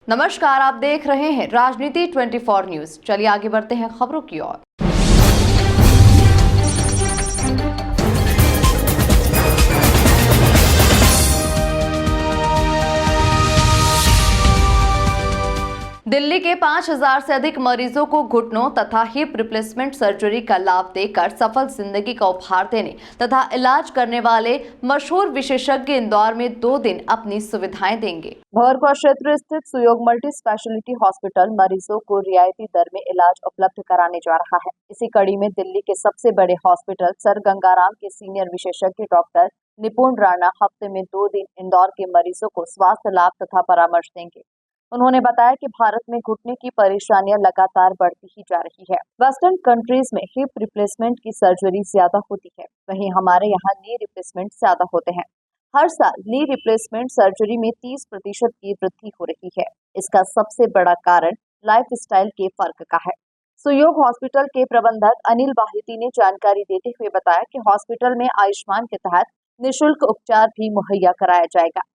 नमस्कार, आप देख रहे हैं राजनीति 24 न्यूज। चलिए आगे बढ़ते हैं खबरों की ओर। दिल्ली के 5,000 से अधिक मरीजों को घुटनों तथा हिप रिप्लेसमेंट सर्जरी का लाभ देकर सफल जिंदगी का उपहार देने तथा इलाज करने वाले मशहूर विशेषज्ञ इंदौर में 2 दिन अपनी सुविधाएं देंगे। भवरकुआ क्षेत्र स्थित सुयोग मल्टी स्पेशलिटी हॉस्पिटल मरीजों को रियायती दर में इलाज उपलब्ध कराने जा रहा है। इसी कड़ी में दिल्ली के सबसे बड़े हॉस्पिटल सर गंगाराम के सीनियर विशेषज्ञ डॉक्टर निपुण राणा हफ्ते में 2 दिन इंदौर के मरीजों को स्वास्थ्य लाभ तथा परामर्श देंगे। उन्होंने बताया कि भारत में घुटने की परेशानियां लगातार बढ़ती ही जा रही है। वेस्टर्न कंट्रीज में हिप रिप्लेसमेंट की सर्जरी ज्यादा होती है, वहीं हमारे यहाँ नी रिप्लेसमेंट ज्यादा होते हैं। हर साल नी रिप्लेसमेंट सर्जरी में 30% की वृद्धि हो रही है। इसका सबसे बड़ा कारण लाइफस्टाइल के फर्क का है। सुयोग हॉस्पिटल के प्रबंधक अनिल बाहिती ने जानकारी देते हुए बताया कि हॉस्पिटल में आयुष्मान के तहत निःशुल्क उपचार भी मुहैया कराया जाएगा।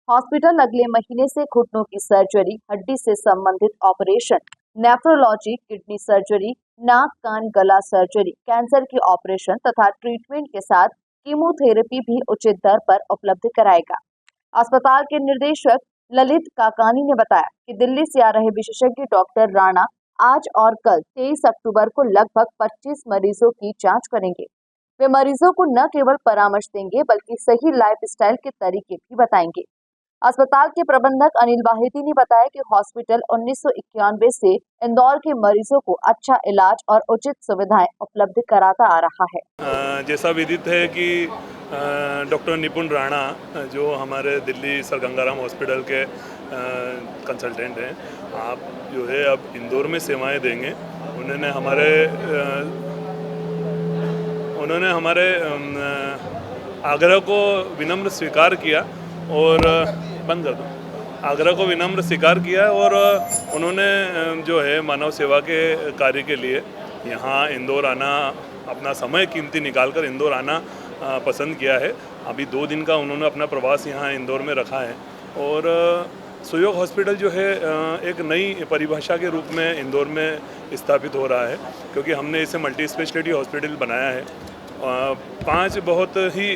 हॉस्पिटल अगले महीने से घुटनों की सर्जरी, हड्डी से संबंधित ऑपरेशन, नेफ्रोलॉजी, किडनी सर्जरी, नाक कान गला सर्जरी, कैंसर की ऑपरेशन तथा ट्रीटमेंट के साथ कीमोथेरेपी भी उचित दर पर उपलब्ध कराएगा। अस्पताल के निर्देशक ललित काकानी ने बताया कि दिल्ली से आ रहे विशेषज्ञ डॉक्टर राणा आज और कल 23 अक्टूबर को लगभग 25 मरीजों की जांच करेंगे। वे मरीजों को न केवल परामर्श देंगे बल्कि सही लाइफस्टाइल के तरीके भी बताएंगे। अस्पताल के प्रबंधक अनिल बाहिती ने बताया कि हॉस्पिटल 1991 से इंदौर के मरीजों को अच्छा इलाज और उचित सुविधाएं उपलब्ध कराता आ रहा है। जैसा विदित है कि डॉक्टर निपुण राणा जो हमारे दिल्ली सर गंगाराम हॉस्पिटल के कंसल्टेंट हैं, आप जो है अब इंदौर में सेवाएं देंगे। उन्होंने हमारे आग्रह को विनम्र स्वीकार किया और आग्रह को विनम्र स्वीकार किया और उन्होंने जो है मानव सेवा के कार्य के लिए यहाँ इंदौर आना, अपना समय कीमती निकालकर इंदौर आना पसंद किया है। अभी 2 दिन का उन्होंने अपना प्रवास यहाँ इंदौर में रखा है और सुयोग हॉस्पिटल जो है एक नई परिभाषा के रूप में इंदौर में स्थापित हो रहा है, क्योंकि हमने इसे मल्टी स्पेशलिटी हॉस्पिटल बनाया है। 5 बहुत ही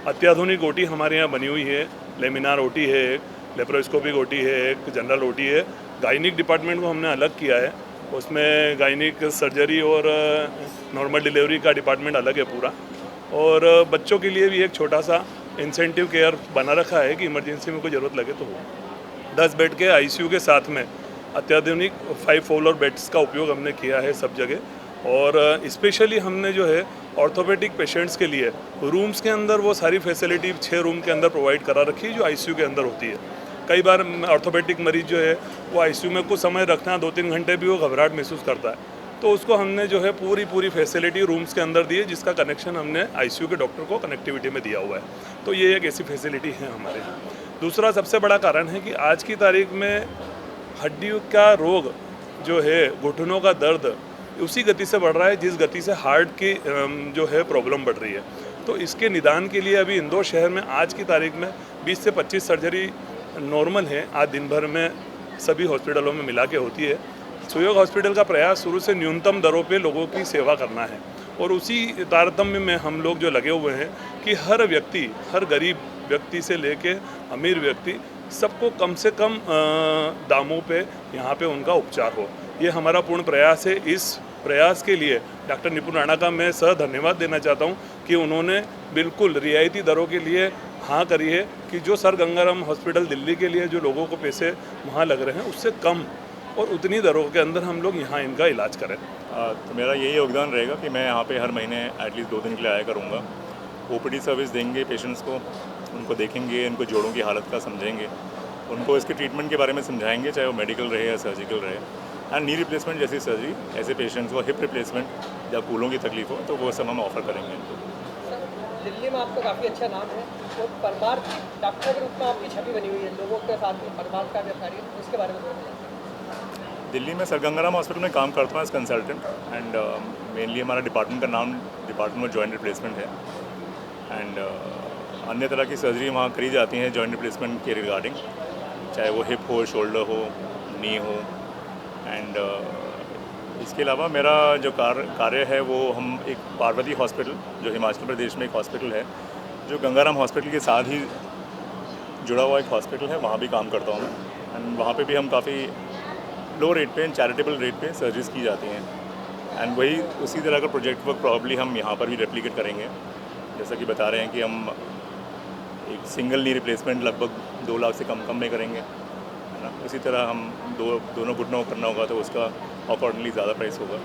अत्याधुनिक ओटी हमारे यहाँ बनी हुई है। लेमिनार ओटी है, एक लेप्रोस्कोपिक ओटी है, एक जनरल ओटी है। गायनिक डिपार्टमेंट को हमने अलग किया है, उसमें गायनिक सर्जरी और नॉर्मल डिलीवरी का डिपार्टमेंट अलग है पूरा। और बच्चों के लिए भी एक छोटा सा इंसेंटिव केयर बना रखा है कि इमरजेंसी में कोई ज़रूरत लगे तो हो। 10 बेड के आईसीयू के साथ में अत्याधुनिक 5 फ्लोर बेड्स का उपयोग हमने किया है सब जगह। और स्पेशली हमने जो है ऑर्थोपेडिक पेशेंट्स के लिए रूम्स के अंदर वो सारी फैसिलिटी 6 रूम के अंदर प्रोवाइड करा रखी है जो आईसीयू के अंदर होती है। कई बार ऑर्थोपेडिक मरीज जो है वो आईसीयू में कुछ समय रखना, 2-3 घंटे भी वो घबराहट महसूस करता है, तो उसको हमने जो है पूरी फैसिलिटी रूम्स के अंदर दी है, जिसका कनेक्शन हमने आईसीयू के डॉक्टर को कनेक्टिविटी में दिया हुआ है। तो ये एक ऐसी फैसिलिटी है हमारे यहाँ। दूसरा सबसे बड़ा कारण है कि आज की तारीख में हड्डियों का रोग जो है, घुटनों का दर्द उसी गति से बढ़ रहा है जिस गति से हार्ट की जो है प्रॉब्लम बढ़ रही है। तो इसके निदान के लिए अभी इंदौर शहर में आज की तारीख में 20 से 25 सर्जरी नॉर्मल है, आज दिन भर में सभी हॉस्पिटलों में मिला के होती है। सुयोग हॉस्पिटल का प्रयास शुरू से न्यूनतम दरों पे लोगों की सेवा करना है और उसी तारतम्य में हम लोग जो लगे हुए हैं कि हर व्यक्ति, हर गरीब व्यक्ति से लेके अमीर व्यक्ति, सबको कम से कम दामों पे यहाँ पे उनका उपचार हो। ये हमारा पूर्ण प्रयास है। इस प्रयास के लिए डॉक्टर निपुण राणा का मैं धन्यवाद देना चाहता हूँ कि उन्होंने बिल्कुल रियायती दरों के लिए हाँ करी है कि जो सर गंगाराम हॉस्पिटल दिल्ली के लिए जो लोगों को पैसे वहाँ लग रहे हैं उससे कम और उतनी दरों के अंदर हम लोग यहाँ इनका इलाज करें। तो मेरा यही योगदान रहेगा कि मैं यहाँ पे हर महीने एटलीस्ट 2 दिन के लिए आया करूँगा। ओपीडी सर्विस देंगे पेशेंट्स को, उनको देखेंगे, उनको जोड़ों की हालत का समझेंगे, उनको इसके ट्रीटमेंट के बारे में समझाएंगे, चाहे वो मेडिकल रहे या सर्जिकल रहे। एंड नी रिप्लेसमेंट जैसी सर्जरी, ऐसे पेशेंट्स को हिप रिप्लेसमेंट या कूलों की तकलीफ हो तो वो सब हम ऑफर करेंगे इनको। दिल्ली में आपका काफ़ी अच्छा नाम है, तो परिवार की डॉक्टर के रूप में आपकी छवि बनी हुई है, लोगों के साथ में परिवार का व्यापारी, उसके बारे में दिल्ली में सर गंगाराम हॉस्पिटल में काम करता हूँ एज कंसल्टेंट एंड मेनली हमारा डिपार्टमेंट का नाम डिपार्टमेंट ऑफ जॉइंट रिप्लेसमेंट है एंड अन्य तरह की सर्जरी वहाँ करी जाती हैं जॉइंट रिप्लेसमेंट के रिगार्डिंग, चाहे वो हिप हो, शोल्डर हो, नी हो। एंड इसके अलावा मेरा जो कार्य है वो हम एक पार्वती हॉस्पिटल, जो हिमाचल प्रदेश में एक हॉस्पिटल है, जो गंगाराम हॉस्पिटल के साथ ही जुड़ा हुआ एक हॉस्पिटल है, वहाँ भी काम करता हूँ मैं। एंड वहाँ पे भी हम काफ़ी लो रेट पे, चैरिटेबल रेट पे सर्जरीज की जाती हैं। एंड वही उसी तरह का प्रोजेक्ट वर्क प्रॉब्ली हम यहाँ पर भी रेप्लिकेट करेंगे। जैसा कि बता रहे हैं कि हम एक सिंगल नी रिप्लेसमेंट लगभग 2 लाख से कम में करेंगे, है ना। उसी तरह हम दोनों घुटनों को करना होगा तो उसका अकॉर्डिंगली ज़्यादा प्राइस होगा,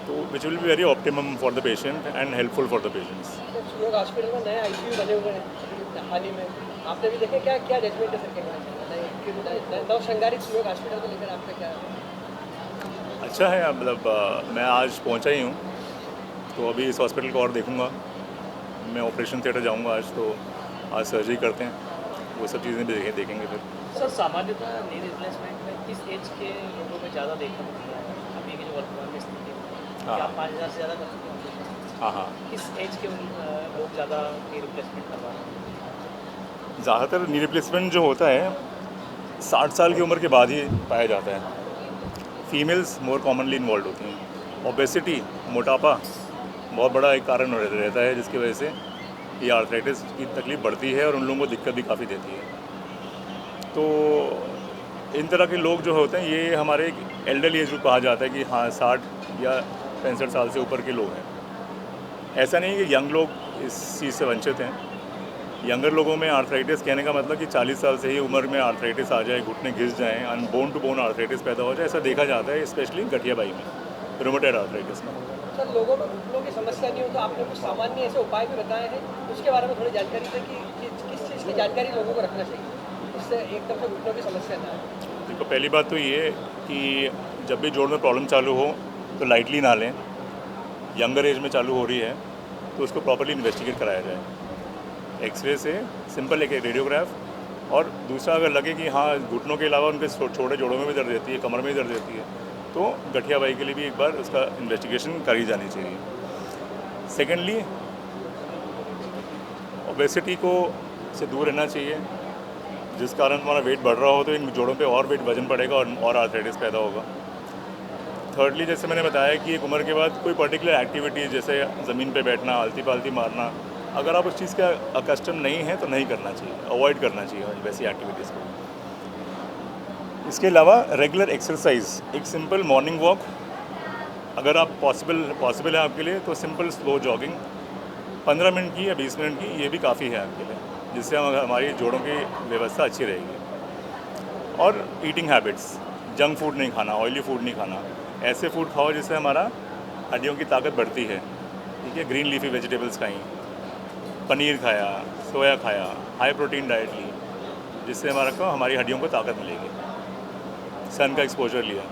तो which will be very optimum for the patient and helpful for the patients. Suyog hospital में नए आईसीयू बने हुए हैं हाल ही में, आपने भी देखे, क्या क्या जजमेंट है सर के नव श्रृंगारित सुयोग हॉस्पिटल को लेकर आपका क्या है? अच्छा है, मतलब मैं आज पहुंचा ही हूँ, तो अभी इस हॉस्पिटल को और देखूंगा। मैं ऑपरेशन थिएटर जाऊंगा आज, तो आज सर्जरी करते हैं, वो सब चीज़ें भी देखेंगे फिर। सर सामान्यतः नी रिप्लेसमेंट में किस एज के लोगों में ज़्यादा देखने को मिलता है अभी की जो वर्तमान में स्थिति है? हाँ। क्या आप 5,000 से ज़्यादा कर चुके हैं? हाँ हाँ, किस एज के लोग ज़्यादा नी रिप्लेसमेंट करवा रहे हैं? ज़्यादातर नी रिप्लेसमेंट जो होता है 60 साल की उम्र के बाद ही पाया जाता है। फीमेल्स मोर कॉमनली इन्वॉल्व होती हैं। ओबेसिटी, मोटापा बहुत बड़ा एक कारण रहता है, जिसकी वजह से ये आर्थराइटिस की तकलीफ़ बढ़ती है और उन लोगों को दिक्कत भी काफ़ी देती है। तो इन तरह के लोग जो होते हैं, ये हमारे एक एल्डरली एज ग्रुप कहा जाता है कि हाँ 60 या 65 साल से ऊपर के लोग हैं। ऐसा नहीं है कि यंग लोग इस चीज़ से वंचित हैं। यंगर लोगों में आर्थराइटिस कहने का मतलब कि 40 साल से ही उम्र में आर्थराइटिस आ जाए, घुटने घिस जाएँ, और बोन टू बोन आर्थराइटिस पैदा हो जाए, ऐसा देखा जाता है, स्पेशली गठियाबाई में, रूमेटॉइड आर्थराइटिस में। सर लोगों में घुटनों की समस्या नहीं हो तो आपने कुछ सामान्य ऐसे उपाय भी बताए हैं, उसके बारे में थोड़ी जानकारी दें कि किस चीज़ की जानकारी लोगों को रखना चाहिए इससे एकदम से घुटनों की समस्या ना आए? देखो, पहली बात तो ये है कि जब भी जोड़ में प्रॉब्लम चालू हो तो लाइटली ना लें। यंगर एज में चालू हो रही है तो उसको प्रॉपर्ली इन्वेस्टिगेट कराया जाए, एक्सरे से, सिंपल एक रेडियोग्राफ। और दूसरा, अगर लगे कि हाँ घुटनों के अलावा उनके छोटे जोड़ों में भी दर्द रहती है, कमर में भी दर्द रहती है, तो गठियाबाई के लिए भी एक बार उसका इन्वेस्टिगेशन करी जानी चाहिए। सेकेंडली, ओबेसिटी को से दूर रहना चाहिए। जिस कारण हमारा वेट बढ़ रहा हो तो इन जोड़ों पे और वेट वजन पड़ेगा और आर्थराइटिस पैदा होगा। थर्डली, जैसे मैंने बताया कि एक उम्र के बाद कोई पर्टिकुलर एक्टिविटी, जैसे ज़मीन पे बैठना, आलती पालती मारना, अगर आप उस चीज़ का अकस्टम नहीं है तो नहीं करना चाहिए, अवॉइड करना चाहिए वैसी एक्टिविटीज़ को। इसके अलावा रेगुलर एक्सरसाइज, एक सिंपल मॉर्निंग वॉक, अगर आप पॉसिबल है आपके लिए, तो सिंपल स्लो जॉगिंग 15 मिनट की या 20 मिनट की, ये भी काफ़ी है आपके लिए, जिससे हमारी जोड़ों की व्यवस्था अच्छी रहेगी। और ईटिंग हैबिट्स, जंक फूड नहीं खाना, ऑयली फूड नहीं खाना, ऐसे फूड खाओ जिससे हमारा हड्डियों की ताकत बढ़ती है, ठीक है। ग्रीन लीफी वेजिटेबल्स खाएं, पनीर खाया, सोया खाया, हाई प्रोटीन डाइट ली, जिससे हमारी हड्डियों को ताकत मिलेगी। सन का एक्सपोजर लिया।